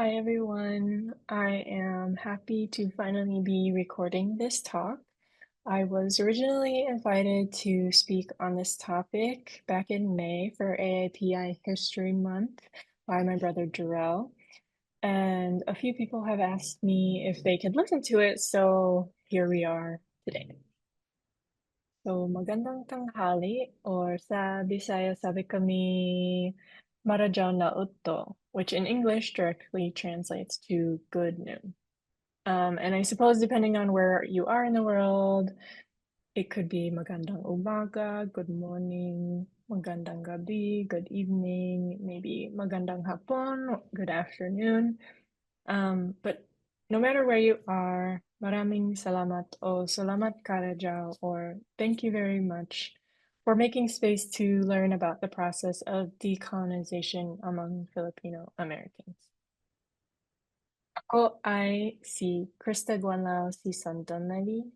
Hi everyone. I am happy to finally be recording this talk. I was originally invited to speak on this topic back in May for AAPI History Month by my brother Jarrell, and a few people have asked me if they could listen to it, so here we are today. So magandang tanghali, or sa Bisaya sabi kami Marajaw na Utto, which in English directly translates to good noon. And I suppose depending on where you are in the world, it could be magandang umaga, good morning, magandang gabi, good evening, maybe magandang hapon, good afternoon. But no matter where you are, maraming salamat o salamat karajaw or thank you very much for making space to learn about the process of decolonization among Filipino Americans. Ako ay si Krista Guanlao Sison-Dunlavy.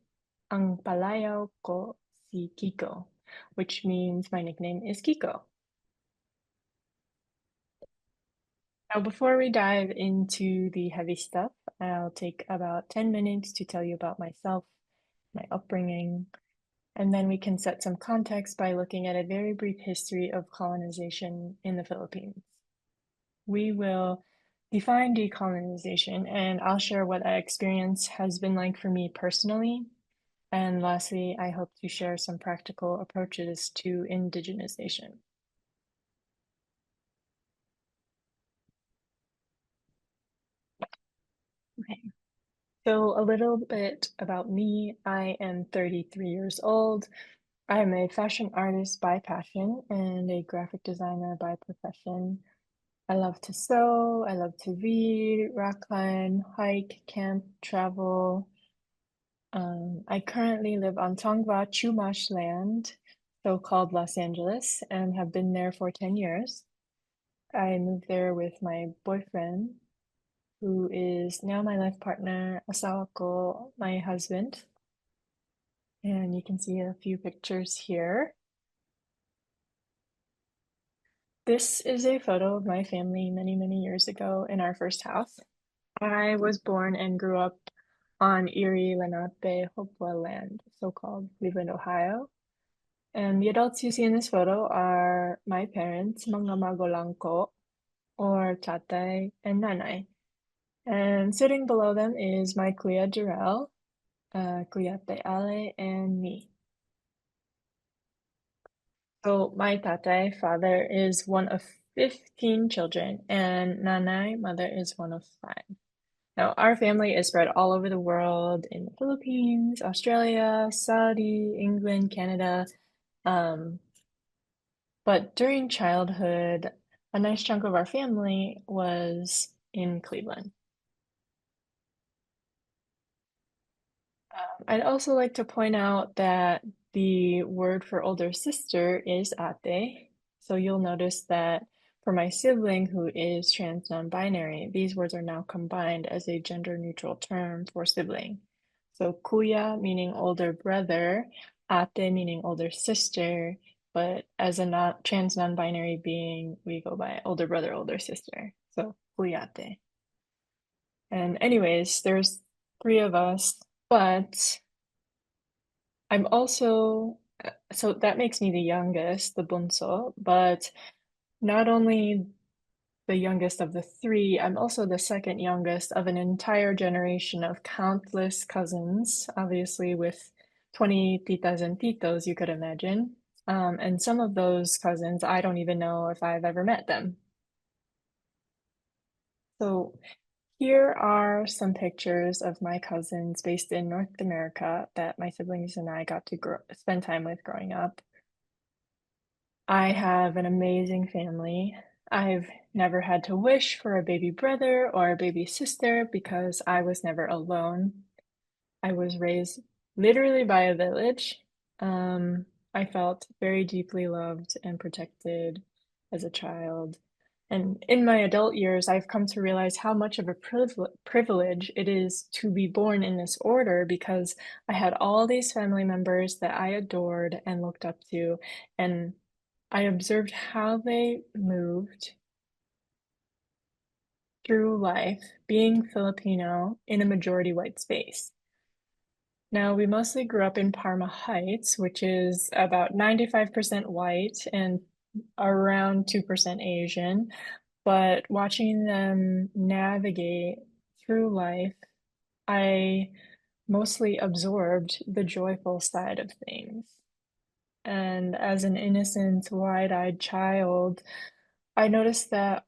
Ang palayaw ko si Kiko, which means my nickname is Kiko. Now, before we dive into the heavy stuff, I'll take about 10 minutes to tell you about myself, my upbringing, and then we can set some context by looking at a very brief history of colonization in the Philippines. We will define decolonization, and I'll share what that experience has been like for me personally. And lastly, I hope to share some practical approaches to indigenization. Okay. So, a little bit about me. I am 33 years old. I'm a fashion artist by passion and a graphic designer by profession. I love to sew, I love to read, rock climb, hike, camp, travel. I currently live on Tongva Chumash land, so-called Los Angeles, and have been there for 10 years. I moved there with my boyfriend, who is now my life partner, asawa ko, my husband. And you can see a few pictures here. This is a photo of my family many, many years ago in our first house. I was born and grew up on Erie, Lenape, Hopewell land, so-called Cleveland, Ohio. And the adults you see in this photo are my parents, mga magulang ko, or tatay and nanay. And sitting below them is my kuya Jarrell, kuya Ate Ale, and me. So my tatay, father, is one of 15 children, and nanay, mother, is one of five. Now, our family is spread all over the world in the Philippines, Australia, Saudi, England, Canada. Um, but during childhood, a nice chunk of our family was in Cleveland. I'd also like to point out that the word for older sister is ate. So you'll notice that for my sibling who is trans non-binary, these words are now combined as a gender-neutral term for sibling. So kuya meaning older brother, ate meaning older sister, but as a not trans non-binary being, we go by older brother, older sister. So kuyate. And anyways, there's three of us, but I'm also, so that makes me the youngest, the bunso, but not only the youngest of the three, I'm also the second youngest of an entire generation of countless cousins, obviously with 20 titas and titos, you could imagine. And some of those cousins, I don't even know if I've ever met them. So here are some pictures of my cousins based in North America that my siblings and I got to spend time with growing up. I have an amazing family. I've never had to wish for a baby brother or a baby sister because I was never alone. I was raised literally by a village. I felt very deeply loved and protected as a child. And in my adult years, I've come to realize how much of a privilege it is to be born in this order because I had all these family members that I adored and looked up to, and I observed how they moved through life being Filipino in a majority white space. Now, we mostly grew up in Parma Heights, which is about 95% white and around 2% Asian. But watching them navigate through life, I mostly absorbed the joyful side of things. And as an innocent, wide-eyed child, I noticed that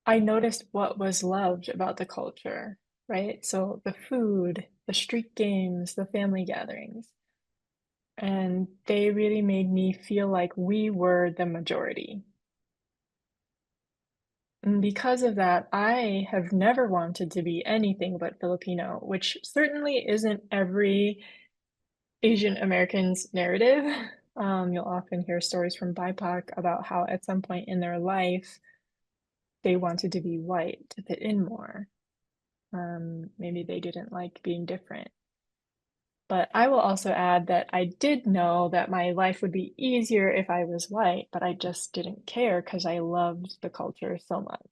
I noticed what was loved about the culture, right? So the food, the street games, the family gatherings. And they really made me feel like we were the majority. And because of that, I have never wanted to be anything but Filipino, which certainly isn't every Asian American's narrative. You'll often hear stories from BIPOC about how at some point in their life they wanted to be white to fit in more. Maybe they didn't like being different. But I will also add that I did know that my life would be easier if I was white, but I just didn't care because I loved the culture so much.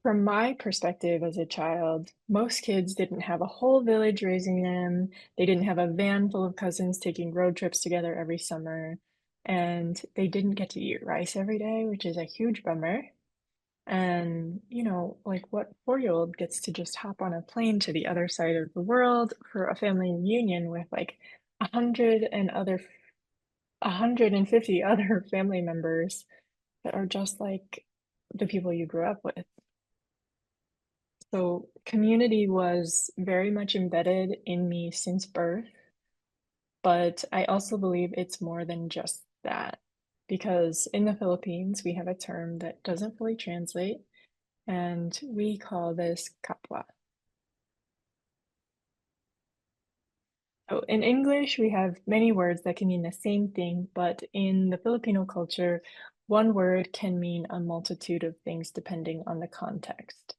From my perspective as a child, most kids didn't have a whole village raising them. They didn't have a van full of cousins taking road trips together every summer. And they didn't get to eat rice every day, which is a huge bummer. And, like what 4-year-old gets to just hop on a plane to the other side of the world for a family reunion with like 150 other family members that are just like the people you grew up with. So community was very much embedded in me since birth, but I also believe it's more than just that. Because in the Philippines, we have a term that doesn't fully translate, and we call this kapwa. So in English, we have many words that can mean the same thing, but in the Filipino culture, one word can mean a multitude of things depending on the context.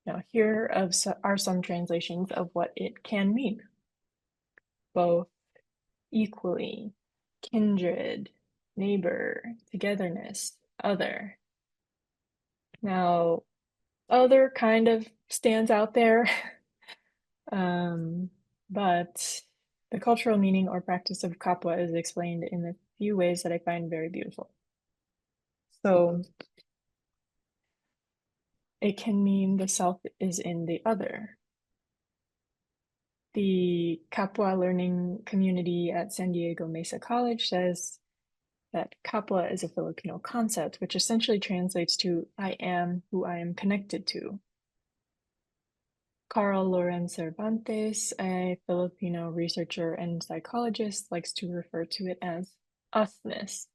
Now, are some translations of what it can mean. Both equally, kindred, neighbor, togetherness, other. Now, other kind of stands out there, um, but the cultural meaning or practice of kapwa is explained in a few ways that I find very beautiful. So it can mean the self is in the other. The Kapwa learning community at San Diego Mesa College says that kapwa is a Filipino concept, which essentially translates to I am who I am connected to. Carl Lorenz Cervantes, a Filipino researcher and psychologist, likes to refer to it as usness.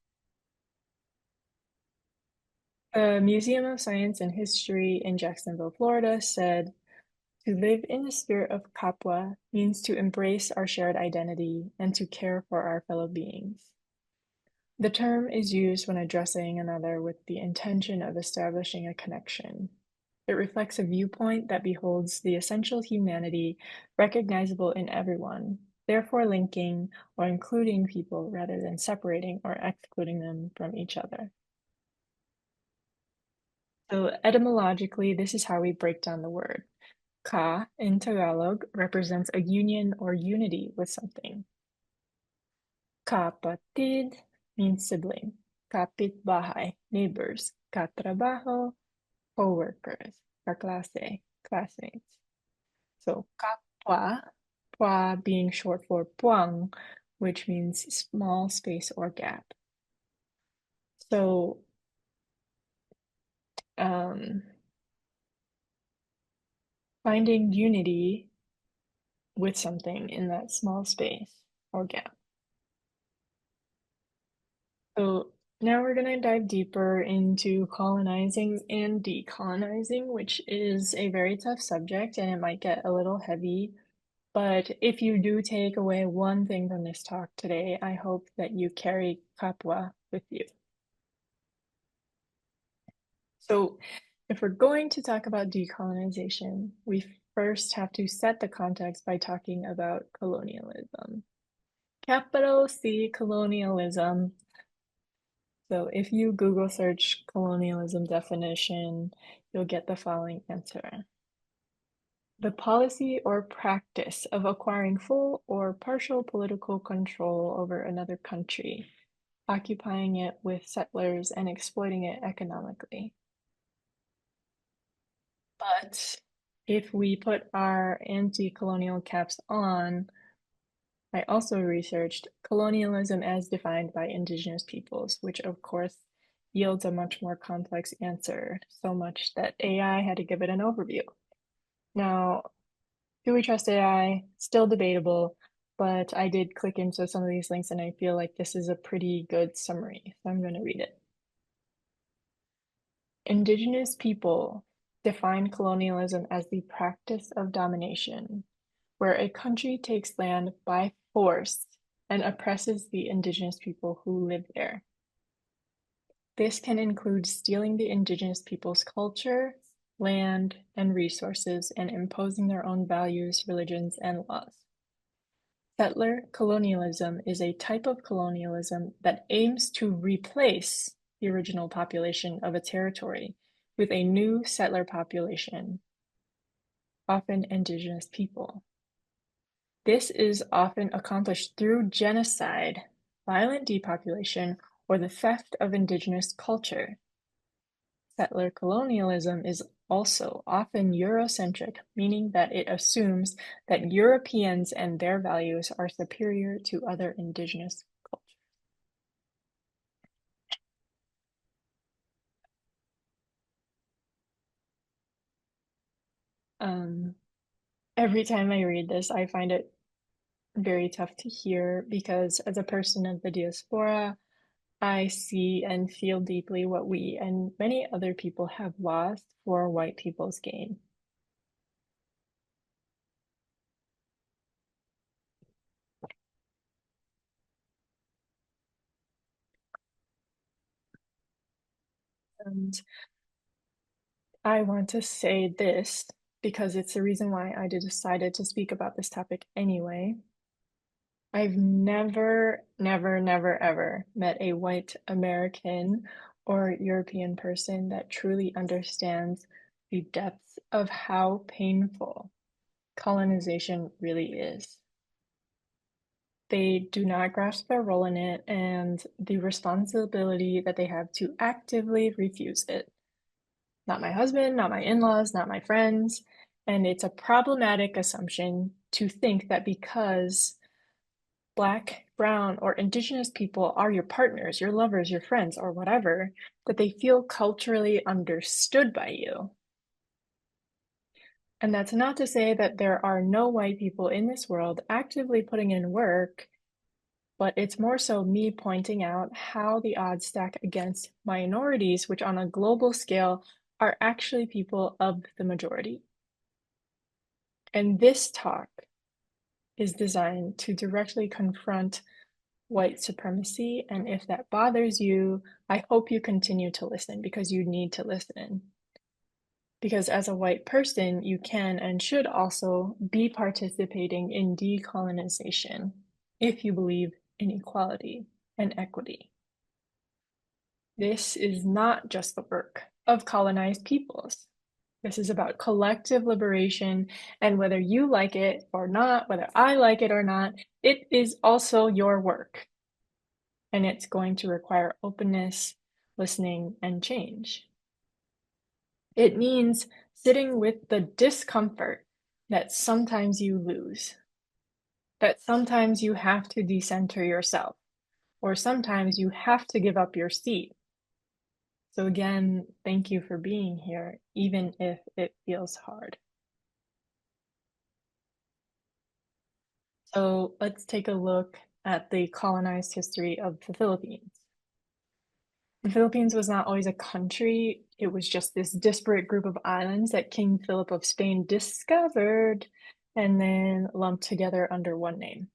The Museum of Science and History in Jacksonville, Florida said, to live in the spirit of kapwa means to embrace our shared identity and to care for our fellow beings. The term is used when addressing another with the intention of establishing a connection. It reflects a viewpoint that beholds the essential humanity recognizable in everyone, therefore linking or including people rather than separating or excluding them from each other. So etymologically, this is how we break down the word. Ka in Tagalog represents a union or unity with something. Kapatid means sibling. Kapitbahay, neighbors. Katrabaho, co-workers. Kaklase, classmates. So kapwa, pwa being short for puang, which means small space or gap. So finding unity with something in that small space or gap. So now we're going to dive deeper into colonizing and decolonizing, which is a very tough subject and it might get a little heavy. But if you do take away one thing from this talk today, I hope that you carry kapwa with you. So if we're going to talk about decolonization, we first have to set the context by talking about colonialism. Capital C colonialism. So if you Google search colonialism definition, you'll get the following answer. The policy or practice of acquiring full or partial political control over another country, occupying it with settlers and exploiting it economically. But if we put our anti-colonial caps on, I also researched colonialism as defined by indigenous peoples, which of course yields a much more complex answer, so much that AI had to give it an overview. Now, do we trust AI? Still debatable, but I did click into some of these links and I feel like this is a pretty good summary, so I'm going to read it. Indigenous people define colonialism as the practice of domination, where a country takes land by force and oppresses the indigenous people who live there. This can include stealing the indigenous people's culture, land, and resources and imposing their own values, religions, and laws. Settler colonialism is a type of colonialism that aims to replace the original population of a territory with a new settler population, often indigenous people. This is often accomplished through genocide, violent depopulation, or the theft of indigenous culture. Settler colonialism is also often Eurocentric, meaning that it assumes that Europeans and their values are superior to other indigenous cultures. Um, every time I read this, I find it very tough to hear because as a person of the diaspora, I see and feel deeply what we and many other people have lost for white people's gain. And I want to say this because it's the reason why I decided to speak about this topic anyway. I've never, ever met a white American or European person that truly understands the depths of how painful colonization really is. They do not grasp their role in it and the responsibility that they have to actively refuse it. Not my husband, not my in-laws, not my friends. And it's a problematic assumption to think that because Black, brown, or indigenous people are your partners, your lovers, your friends, or whatever, that they feel culturally understood by you. And that's not to say that there are no white people in this world actively putting in work, but it's more so me pointing out how the odds stack against minorities, which on a global scale are actually people of the majority. And this talk is designed to directly confront white supremacy. And if that bothers you, I hope you continue to listen because you need to listen. Because as a white person, you can and should also be participating in decolonization if you believe in equality and equity. This is not just the work of colonized peoples. This is about collective liberation, and whether you like it or not, whether I like it or not, it is also your work. And it's going to require openness, listening, and change. It means sitting with the discomfort that sometimes you lose, that sometimes you have to decenter yourself, or sometimes you have to give up your seat. So again, thank you for being here, even if it feels hard. So let's take a look at the colonized history of the Philippines. The Philippines was not always a country, it was just this disparate group of islands that King Philip of Spain discovered and then lumped together under one name.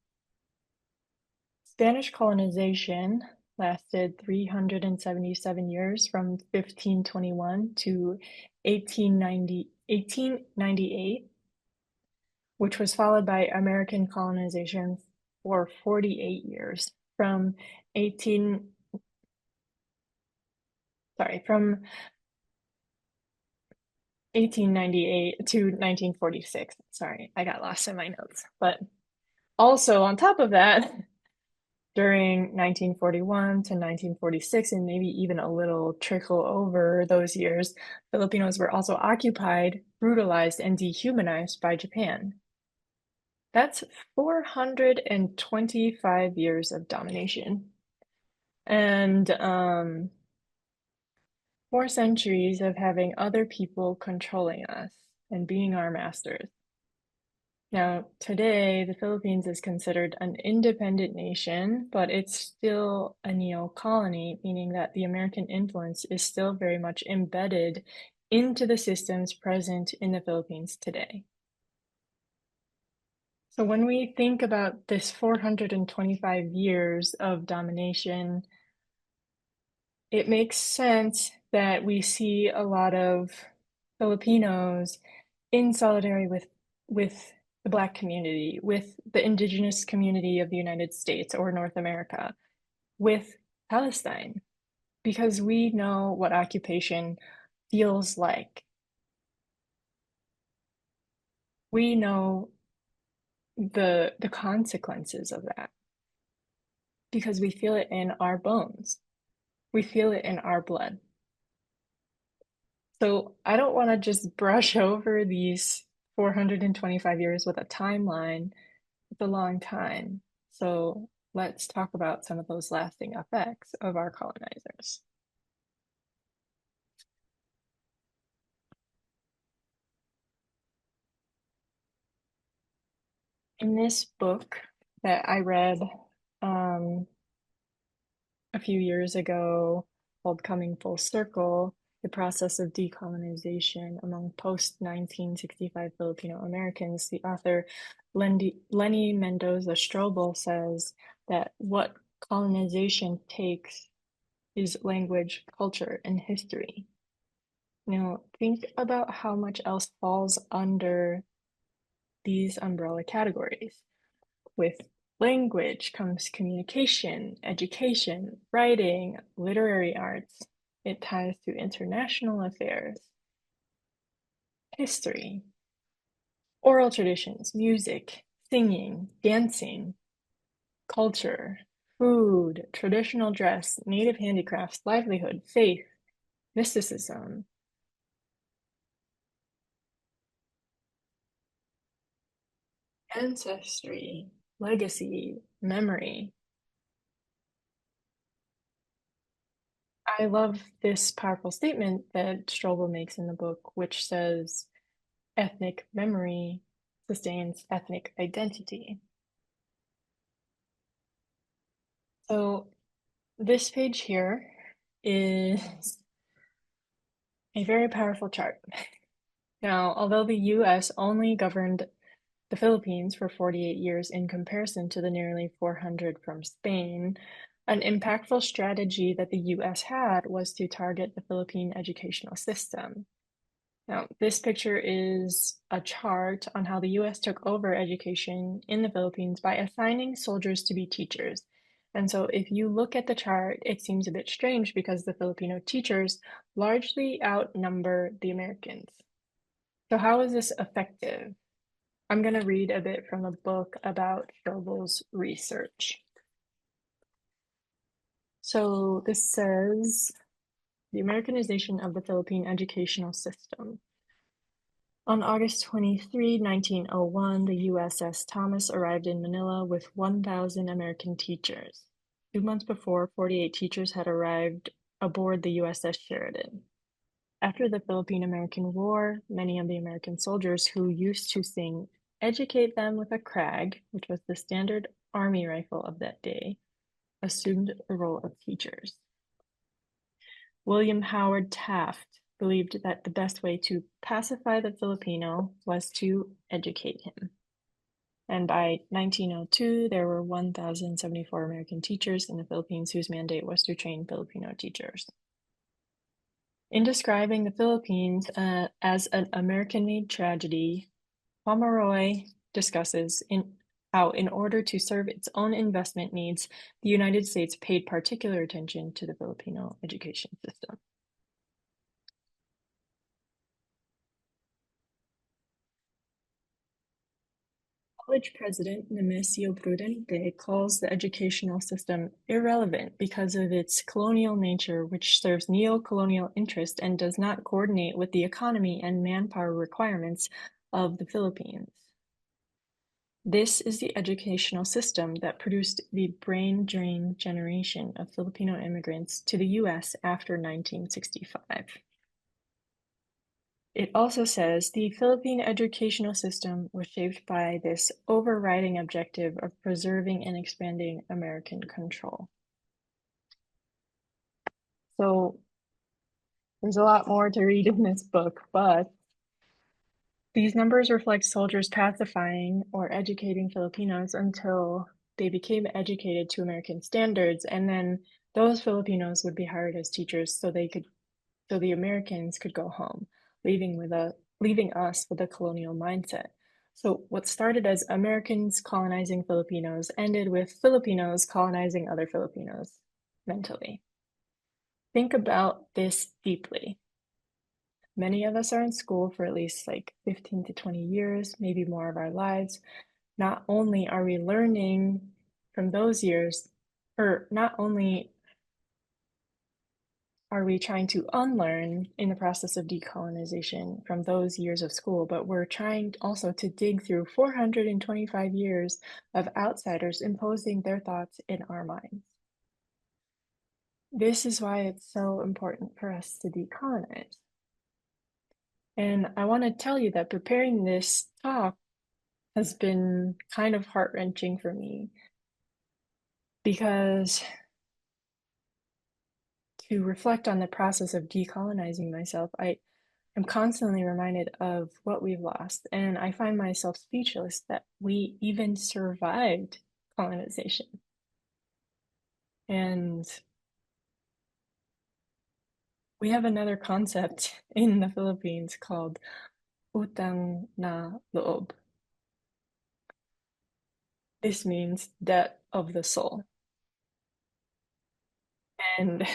Spanish colonization lasted 377 years from 1521 to 1898, which was followed by American colonization for 48 years from 18 sorry, from 1898 to 1946. Sorry, I got lost in my notes. But also on top of that, during 1941 to 1946, and maybe even a little trickle over those years, Filipinos were also occupied, brutalized, and dehumanized by Japan. That's 425 years of domination. And 4 centuries of having other people controlling us and being our masters. Now, today, the Philippines is considered an independent nation, but it's still a neo-colony, meaning that the American influence is still very much embedded into the systems present in the Philippines today. So when we think about this 425 years of domination, it makes sense that we see a lot of Filipinos in solidarity with the Black community, with the indigenous community of the United States or North America, with Palestine, because we know what occupation feels like. We know the consequences of that because we feel it in our bones. We feel it in our blood. So I don't want to just brush over these 425 years with a timeline. It's a long time. So let's talk about some of those lasting effects of our colonizers. In this book that I read um, a few years ago called Coming Full Circle, the process of decolonization among post-1965 Filipino Americans, the author Leny Mendoza Stroble says that what colonization takes is language, culture, and history. Now, think about how much else falls under these umbrella categories. With language comes communication, education, writing, literary arts. It ties to international affairs, history, oral traditions, music, singing, dancing, culture, food, traditional dress, native handicrafts, livelihood, faith, mysticism, ancestry, legacy, memory. I love this powerful statement that Strobel makes in the book, which says ethnic memory sustains ethnic identity. So this page here is a very powerful chart. Now, although the US only governed the Philippines for 48 years in comparison to the nearly 400 from Spain, an impactful strategy that the US had was to target the Philippine educational system. Now, this picture is a chart on how the US took over education in the Philippines by assigning soldiers to be teachers. And so if you look at the chart, it seems a bit strange because the Filipino teachers largely outnumber the Americans. So how is this effective? I'm going to read a bit from a book about Strobel's research. So this says, the Americanization of the Philippine educational system. On August 23, 1901, the USS Thomas arrived in Manila with 1,000 American teachers. 2 months before, 48 teachers had arrived aboard the USS Sheridan. After the Philippine-American War, many of the American soldiers who used to sing "Educate Them with a Crag," which was the standard army rifle of that day, assumed the role of teachers. William Howard Taft believed that the best way to pacify the Filipino was to educate him. And by 1902, there were 1,074 American teachers in the Philippines whose mandate was to train Filipino teachers. In describing the Philippines as an American-made tragedy, Pomeroy discusses how, in order to serve its own investment needs, the United States paid particular attention to the Filipino education system. College president Nemesio Prudente calls the educational system irrelevant because of its colonial nature, which serves neo-colonial interest and does not coordinate with the economy and manpower requirements of the Philippines. This is the educational system that produced the brain drain generation of Filipino immigrants to the US after 1965. It also says the Philippine educational system was shaped by this overriding objective of preserving and expanding American control. So there's a lot more to read in this book, but these numbers reflect soldiers pacifying or educating Filipinos until they became educated to American standards, and then those Filipinos would be hired as teachers so the Americans could go home, leaving us with a colonial mindset. So what started as Americans colonizing Filipinos ended with Filipinos colonizing other Filipinos mentally. Think about this deeply. Many of us are in school for at least like 15 to 20 years, maybe more of our lives. Not only are we learning from those years, or not only are we trying to unlearn in the process of decolonization from those years of school, but we're trying also to dig through 425 years of outsiders imposing their thoughts in our minds. This is why it's so important for us to decolonize. And I want to tell you that preparing this talk has been kind of heart-wrenching for me because to reflect on the process of decolonizing myself, I'm constantly reminded of what we've lost, and I find myself speechless that we even survived colonization. And we have another concept in the Philippines called utang na loob. This means debt of the soul. And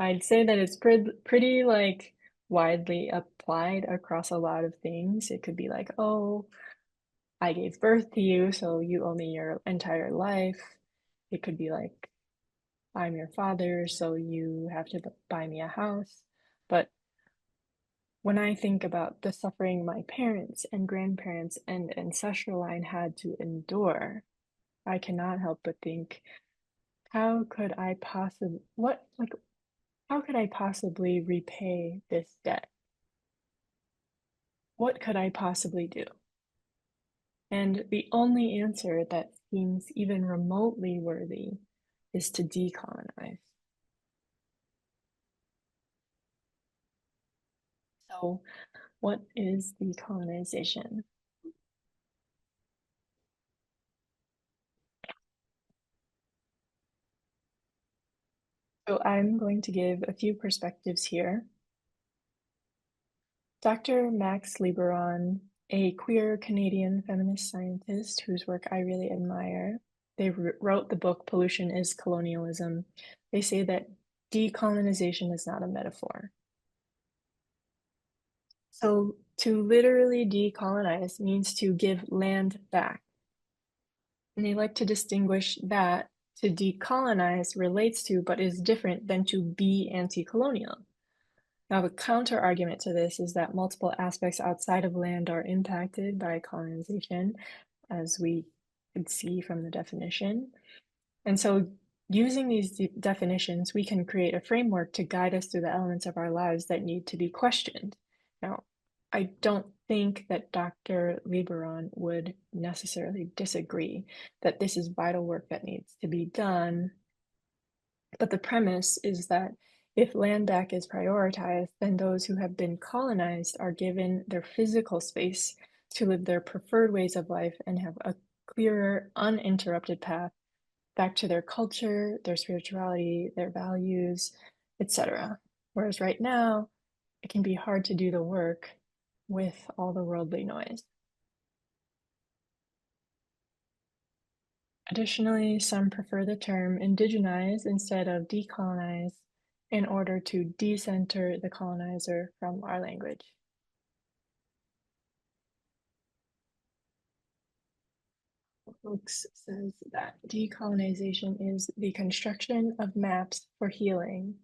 I'd say that it's pretty like widely applied across a lot of things. It could be like, oh, I gave birth to you, so you owe me your entire life. It could be like, I'm your father, so you have to buy me a house. But when I think about the suffering my parents and grandparents and ancestral line had to endure, I cannot help but think, how could I possibly, how could I possibly repay this debt? What could I possibly do? And the only answer that seems even remotely worthy is to decolonize. So, what is decolonization? So, I'm going to give a few perspectives here. Dr. Max Liboiron, a queer Canadian feminist scientist whose work I really admire, they wrote the book Pollution is Colonialism. They say that decolonization is not a metaphor. So to literally decolonize means to give land back. And they like to distinguish that to decolonize relates to, but is different than to be anti-colonial. Now, the counter argument to this is that multiple aspects outside of land are impacted by colonization, as we could see from the definition. And so using these definitions, we can create a framework to guide us through the elements of our lives that need to be questioned. Now, I don't think that Dr. Liboiron would necessarily disagree that this is vital work that needs to be done. But the premise is that if land back is prioritized, then those who have been colonized are given their physical space to live their preferred ways of life and have a clearer, uninterrupted path back to their culture, their spirituality, their values, etc. Whereas right now, it can be hard to do the work with all the worldly noise. Additionally, some prefer the term indigenize instead of decolonize in order to decenter the colonizer from our language. books says that decolonization is the construction of maps for healing,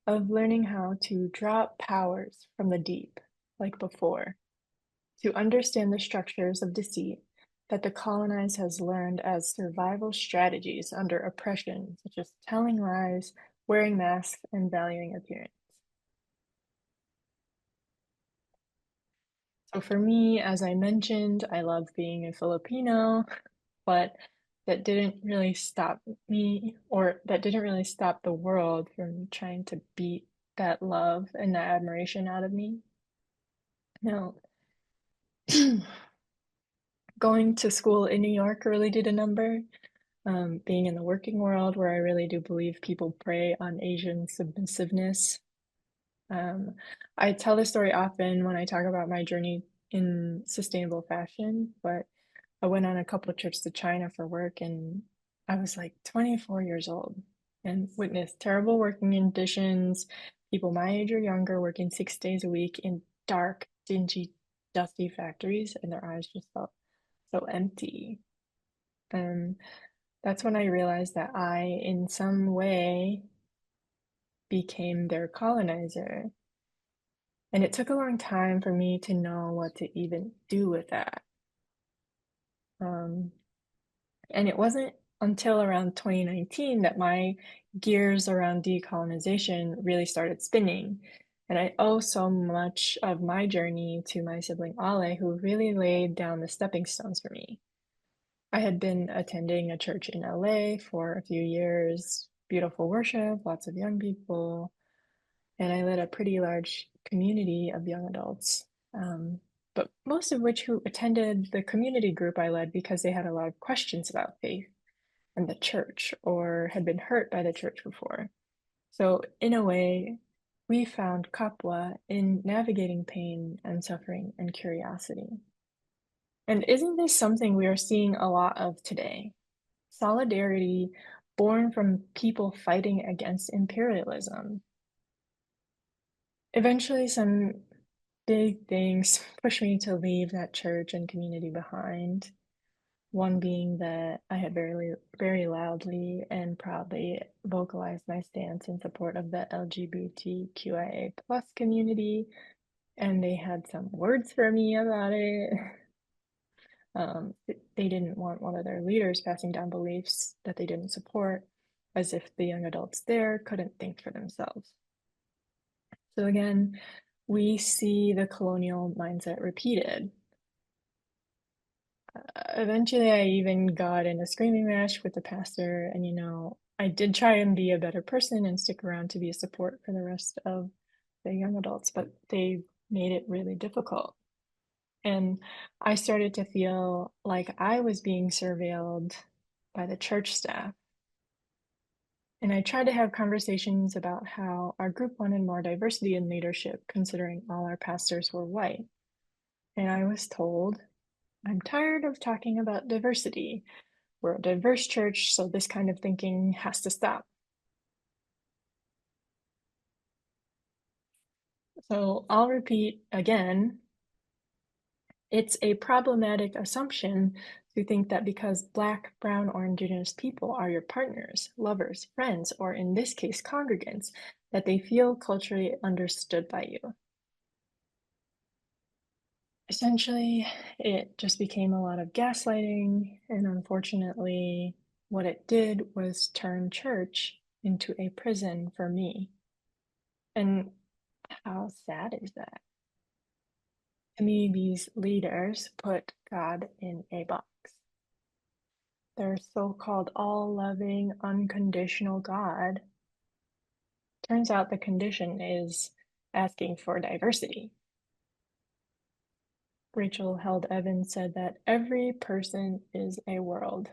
of learning how to drop powers from the deep, like before, to understand the structures of deceit that the colonized has learned as survival strategies under oppression, such as telling lies, wearing masks, and valuing appearance. So for me, as I mentioned, I love being a Filipino, but that didn't really stop me, or that didn't really stop the world from trying to beat that love and that admiration out of me. Now, going to school in New York really did a number. Being in the working world, where I really do believe people prey on Asian submissiveness. Um, I tell this story often when I talk about my journey in sustainable fashion, but I went on a couple of trips to China for work, and I was like 24 years old and witnessed terrible working conditions, people my age or younger working 6 days a week in dark, dingy, dusty factories, and their eyes just felt so empty. And that's when I realized that I, in some way, became their colonizer. And it took a long time for me to know what to even do with that. Um, And it wasn't until around 2019 that my gears around decolonization really started spinning. And I owe so much of my journey to my sibling Ale, who really laid down the stepping stones for me. I had been attending a church in LA for a few years, beautiful worship, lots of young people, and I led a pretty large community of young adults. But most of which who attended the community group I led because they had a lot of questions about faith and the church or had been hurt by the church before. So, in a way, we found Kapwa in navigating pain and suffering and curiosity. And isn't this something we are seeing a lot of today? Solidarity born from people fighting against imperialism. Eventually, some big things pushed me to leave that church and community behind. One being that I had very loudly and proudly vocalized my stance in support of the LGBTQIA plus community, and they had some words for me about it. They didn't want one of their leaders passing down beliefs that they didn't support, as if the young adults there couldn't think for themselves. So again, we see the colonial mindset repeated. Eventually, I even got in a screaming match with the pastor, and I did try and be a better person and stick around to be a support for the rest of the young adults, but they made it really difficult. And I started to feel like I was being surveilled by the church staff. And I tried to have conversations about how our group wanted more diversity in leadership, considering all our pastors were white. And I was told, I'm tired of talking about diversity. We're a diverse church, so this kind of thinking has to stop. So I'll repeat again, it's a problematic assumption to think that because Black, Brown, or Indigenous people are your partners, lovers, friends, or in this case, congregants, that they feel culturally understood by you. Essentially, it just became a lot of gaslighting, and unfortunately, what it did was turn church into a prison for me. And how sad is that? To me, these leaders put God in a box. Their so-called all-loving, unconditional God. Turns out the condition is asking for diversity. Rachel Held Evans said that every person is a world.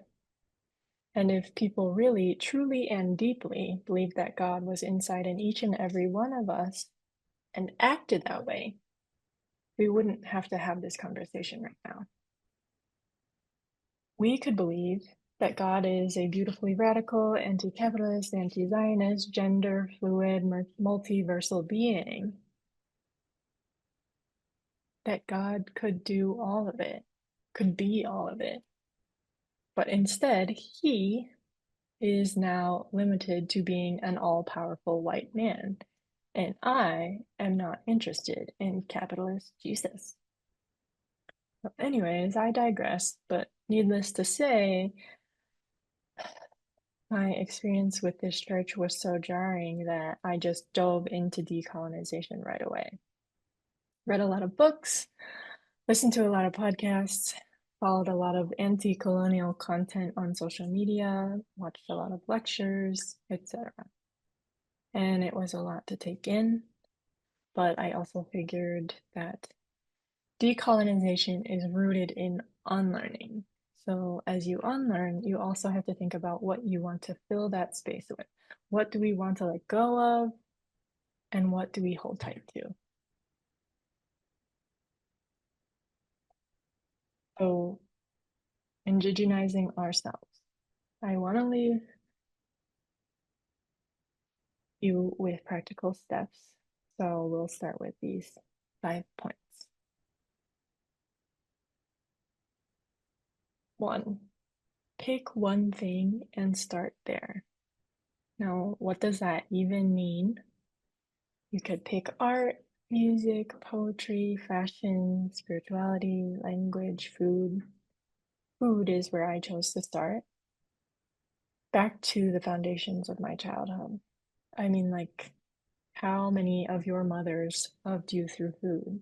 And if people really, truly, and deeply believed that God was inside in each and every one of us and acted that way, we wouldn't have to have this conversation right now. We could believe that God is a beautifully radical, anti-capitalist, anti-Zionist, gender fluid, multiversal being. That God could do all of it, could be all of it. but instead he is now limited to being an all-powerful white man, and I am not interested in capitalist Jesus. Well, anyways, I digress, but needless to say, my experience with this church was so jarring that I just dove into decolonization right away. Read a lot of books, listened to a lot of podcasts, followed a lot of anti-colonial content on social media, watched a lot of lectures, etc. And it was a lot to take in, but I also figured that decolonization is rooted in unlearning. So as you unlearn, you also have to think about what you want to fill that space with. What do we want to let go of, and what do we hold tight to? So indigenizing ourselves. I want to leave you with practical steps. So we'll start with these 5 points. 1, pick one thing and start there. Now, what does that even mean? You could pick art, music, poetry, fashion, spirituality, language, food. Food is where I chose to start. Back to the foundations of my childhood. I mean, like, how many of your mothers loved you through food?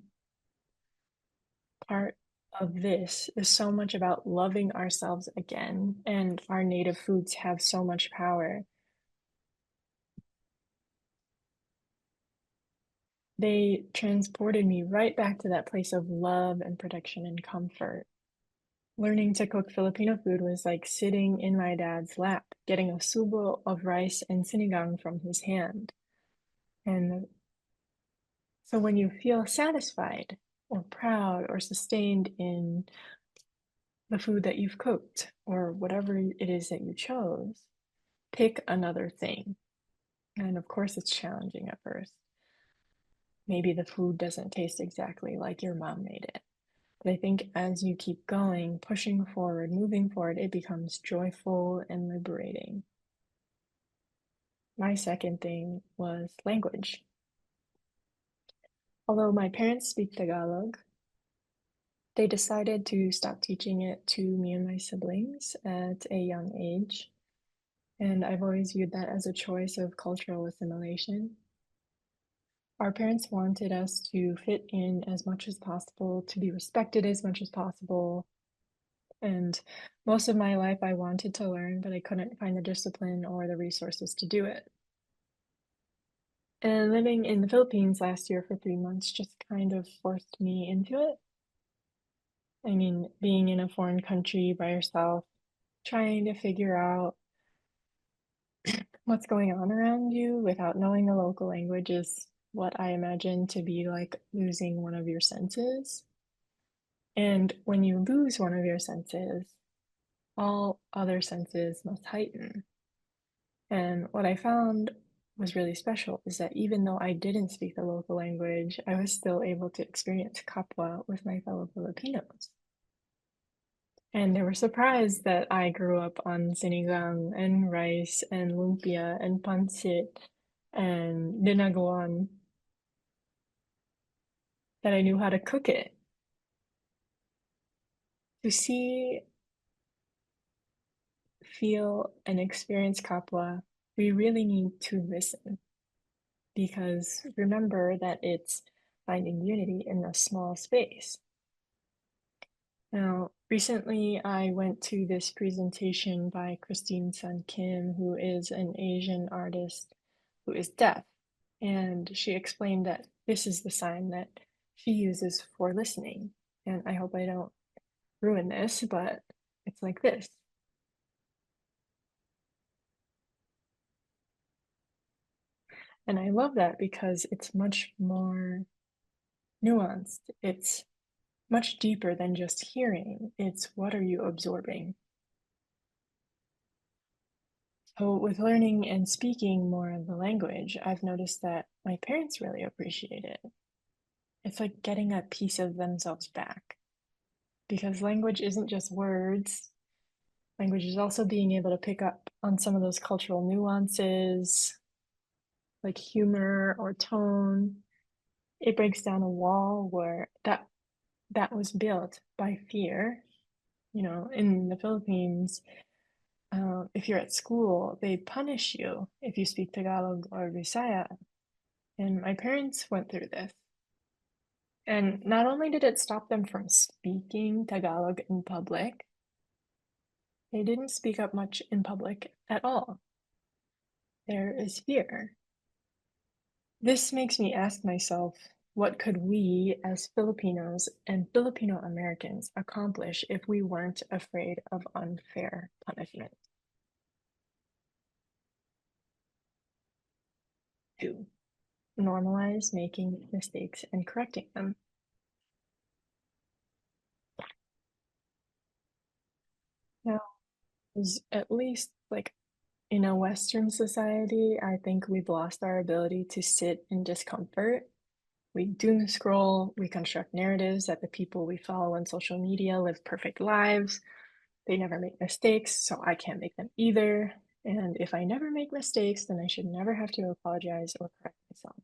Part of this is so much about loving ourselves again, and our native foods have so much power. They transported me right back to that place of love and protection and comfort. Learning to cook Filipino food was like sitting in my dad's lap, getting a subo of rice and sinigang from his hand. And so when you feel satisfied or proud or sustained in the food that you've cooked or whatever it is that you chose, pick another thing. And of course, it's challenging at first. Maybe the food doesn't taste exactly like your mom made it. But I think as you keep going, pushing forward, moving forward, it becomes joyful and liberating. My second thing was language. Although my parents speak Tagalog, they decided to stop teaching it to me and my siblings at a young age. And I've always viewed that as a choice of cultural assimilation. Our parents wanted us to fit in as much as possible, to be respected as much as possible. And most of my life, I wanted to learn, but I couldn't find the discipline or the resources to do it. And living in the Philippines last year for 3 months just kind of forced me into it. I mean, being in a foreign country by yourself, trying to figure out what's going on around you without knowing the local language is what I imagine to be like losing one of your senses. And when you lose one of your senses, all other senses must heighten. And what I found was really special is that even though I didn't speak the local language, I was still able to experience kapwa with my fellow Filipinos. And they were surprised that I grew up on sinigang and rice and lumpia and pancit and dinaguan, that I knew how to cook it. To see, feel, and experience kapwa, we really need to listen. Because remember that it's finding unity in a small space. Now, recently I went to this presentation by Christine Sun Kim, who is an Asian artist who is deaf. And she explained that this is the sign that she uses for listening. And I hope I don't ruin this, but it's like this. And I love that because it's much more nuanced. It's much deeper than just hearing. It's what are you absorbing? So, with learning and speaking more of the language, I've noticed that my parents really appreciate it. It's like getting a piece of themselves back because language isn't just words, Language is also being able to pick up on some of those cultural nuances, like humor or tone. It breaks down a wall where that was built by fear. You know, in the Philippines, if you're at school, they punish you if you speak Tagalog or Visaya. And my parents went through this. And not only did it stop them from speaking Tagalog in public, they didn't speak up much in public at all. There is fear. This makes me ask myself, what could we as Filipinos and Filipino Americans accomplish if we weren't afraid of unfair punishment? 2. Normalize making mistakes and correcting them. Now, at least like in a Western society, I think we've lost our ability to sit in discomfort. We doom scroll, we construct narratives that the people we follow on social media live perfect lives. They never make mistakes, so I can't make them either. And if I never make mistakes, then I should never have to apologize or correct myself.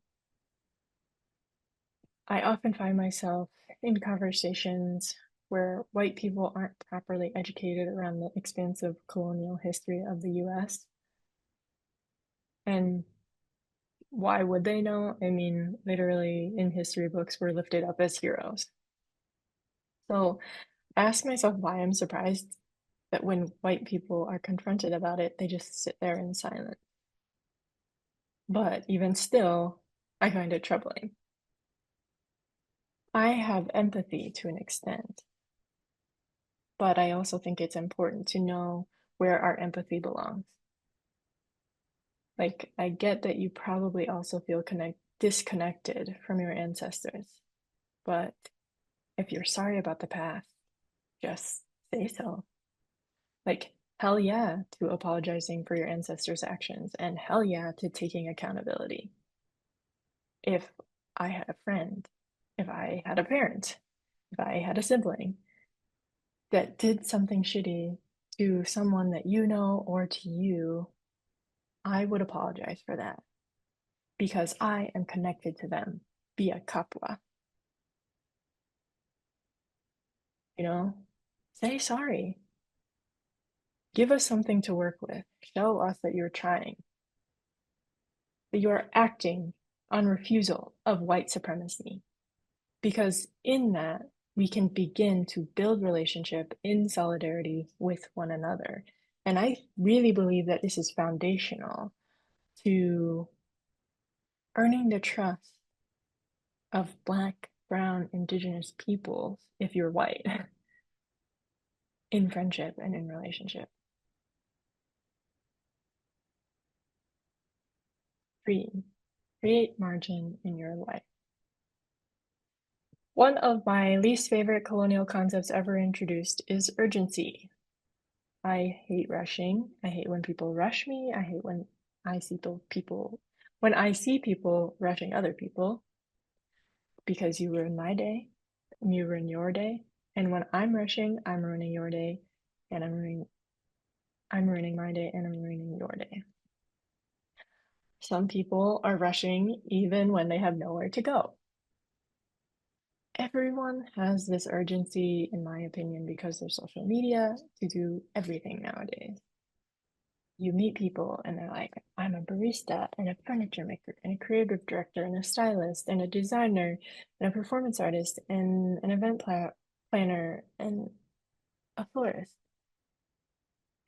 I often find myself in conversations where white people aren't properly educated around the expansive colonial history of the US. And why would they know? I mean, literally in history books, we're lifted up as heroes. So I ask myself why I'm surprised that when white people are confronted about it, they just sit there in silence. But even still, I find it troubling. I have empathy to an extent, but I also think it's important to know where our empathy belongs. Like, I get that you probably also feel disconnected from your ancestors, but if you're sorry about the past, just say so. Like, hell yeah to apologizing for your ancestors' actions, and hell yeah to taking accountability. If I had a friend, if I had a parent, if I had a sibling that did something shitty to someone that you know or to you, I would apologize for that because I am connected to them via kapwa. You know, say sorry. Give us something to work with. Show us that you're trying, that you are acting on refusal of white supremacy. Because in that, we can begin to build relationship in solidarity with one another. And I really believe that this is foundational to earning the trust of Black, Brown, Indigenous peoples, if you're white, in friendship and in relationship. 3, create margin in your life. One of my least favorite colonial concepts ever introduced is urgency. I hate rushing. I hate when people rush me. I hate when I see people rushing other people because you ruin my day and you ruin your day. And when I'm rushing, I'm ruining your day and I'm ruining my day and I'm ruining your day. Some people are rushing even when they have nowhere to go. Everyone has this urgency, in my opinion, because of social media to do everything nowadays. You meet people and they're like, I'm a barista and a furniture maker and a creative director and a stylist and a designer and a performance artist and an event planner and a florist.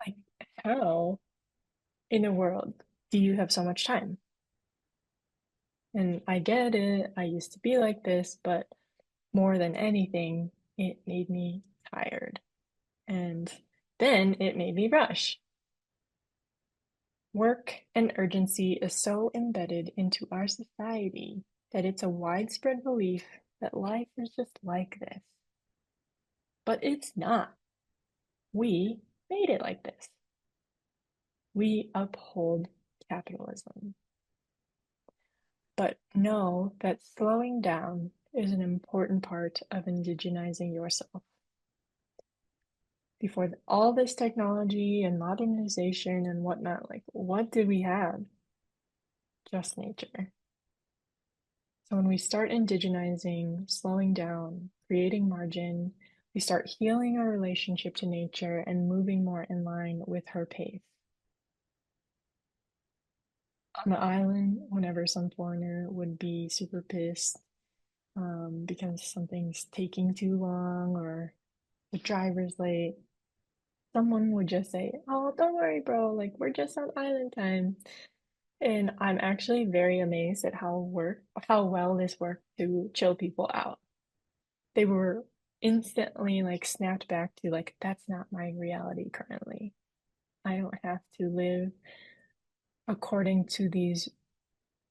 Like, how in the world do you have so much time? And I get it. I used to be like this, but more than anything, it made me tired. And then it made me rush. Work and urgency is so embedded into our society that it's a widespread belief that life is just like this. But it's not. We made it like this. We uphold capitalism. But know that slowing down is an important part of indigenizing yourself. Before all this technology and modernization and whatnot, like what did we have? Just nature. So when we start indigenizing, slowing down, creating margin, we start healing our relationship to nature and moving more in line with her pace. On the island, whenever some foreigner would be super pissed because something's taking too long or the driver's late, someone would just say, "Oh, don't worry, bro, like we're just on island time." And I'm actually very amazed at how well this worked to chill people out. They were instantly like snapped back to like that's not my reality currently. I don't have to live according to these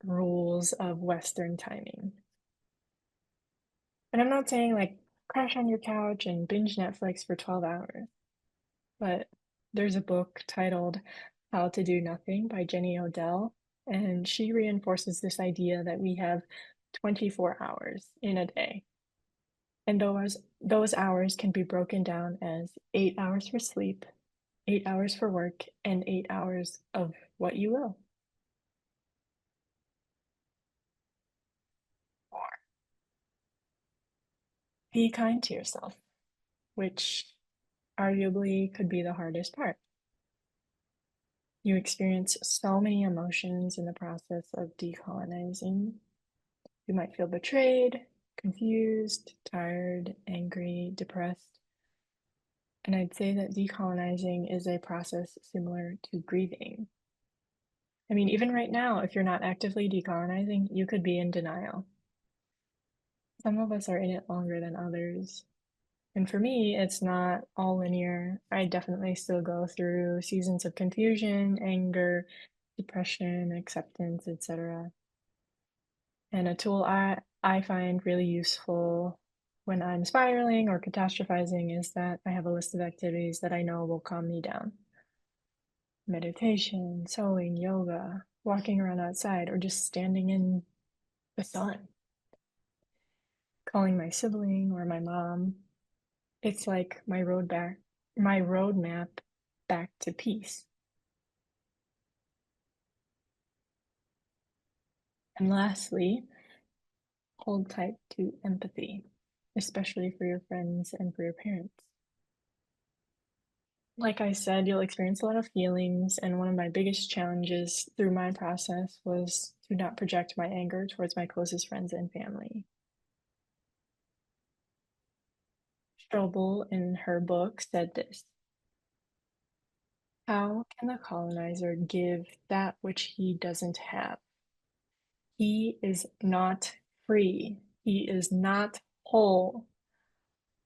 rules of Western timing. And I'm not saying like crash on your couch and binge Netflix for 12 hours, but there's a book titled How to Do Nothing by Jenny Odell, and she reinforces this idea that we have 24 hours in a day. And those hours can be broken down as 8 hours for sleep, 8 hours for work, and 8 hours of what you will. Or be kind to yourself, which arguably could be the hardest part. You experience so many emotions in the process of decolonizing. You might feel betrayed, confused, tired, angry, depressed. And I'd say that decolonizing is a process similar to grieving. I mean, even right now, if you're not actively decolonizing, you could be in denial. Some of us are in it longer than others. And for me, it's not all linear. I definitely still go through seasons of confusion, anger, depression, acceptance, etc. And a tool I find really useful when I'm spiraling or catastrophizing is that I have a list of activities that I know will calm me down. Meditation, sewing, yoga, walking around outside, or just standing in the sun. Calling my sibling or my mom. It's like my roadmap back to peace. And lastly, hold tight to empathy, especially for your friends and for your parents. Like I said, you'll experience a lot of feelings, and one of my biggest challenges through my process was to not project my anger towards my closest friends and family. Strobel, in her book, said this: how can the colonizer give that which he doesn't have? He is not free. He is not whole.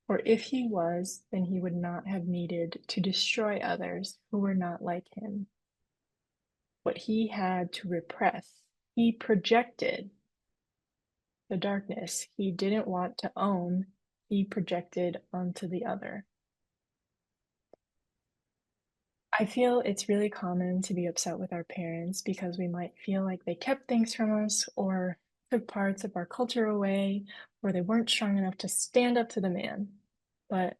For if he was, then he would not have needed to destroy others who were not like him. What he had to repress, he projected. The darkness he didn't want to own, he projected onto the other. I feel it's really common to be upset with our parents because we might feel like they kept things from us or took parts of our culture away, or they weren't strong enough to stand up to the man. But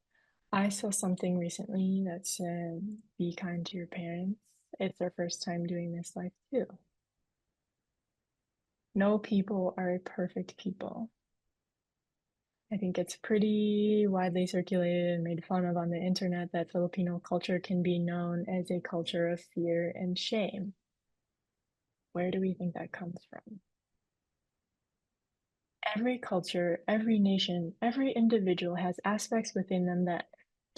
I saw something recently that said, be kind to your parents. It's their first time doing this life too. No people are a perfect people. I think it's pretty widely circulated and made fun of on the internet that Filipino culture can be known as a culture of fear and shame. Where do we think that comes from? Every culture, every nation, every individual has aspects within them that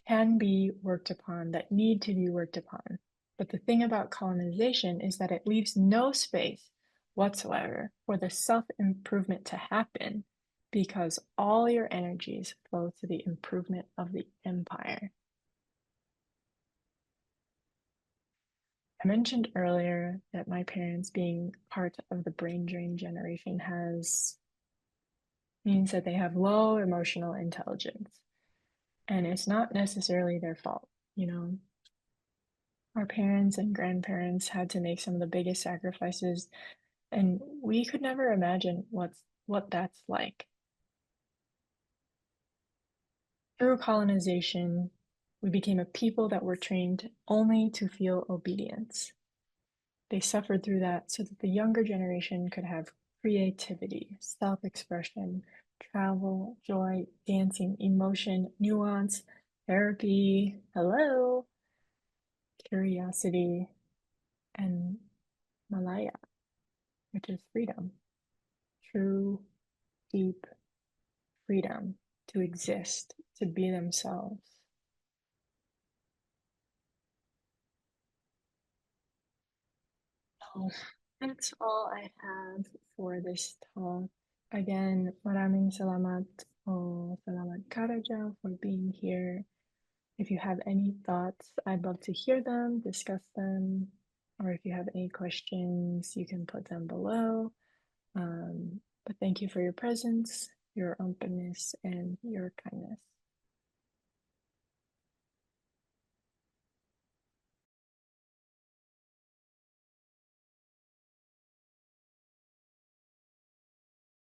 can be worked upon, that need to be worked upon. But the thing about colonization is that it leaves no space whatsoever for the self-improvement to happen because all your energies flow to the improvement of the empire. I mentioned earlier that my parents being part of the brain drain generation has means that they have low emotional intelligence. And it's not necessarily their fault, you know. Our parents and grandparents had to make some of the biggest sacrifices, and we could never imagine what that's like. Through colonization, We became a people that were trained only to feel obedience. They suffered through that so that the younger generation could have creativity, self expression, travel, joy, dancing, emotion, nuance, therapy, hello, curiosity, and Malaya, which is freedom. True, deep freedom to exist, to be themselves. So that's all I have for this talk. Again, maraming salamat o salamat Karaja for being here. If you have any thoughts, I'd love to hear them, discuss them, or if you have any questions, you can put them below. But thank you for your presence, your openness, and your kindness.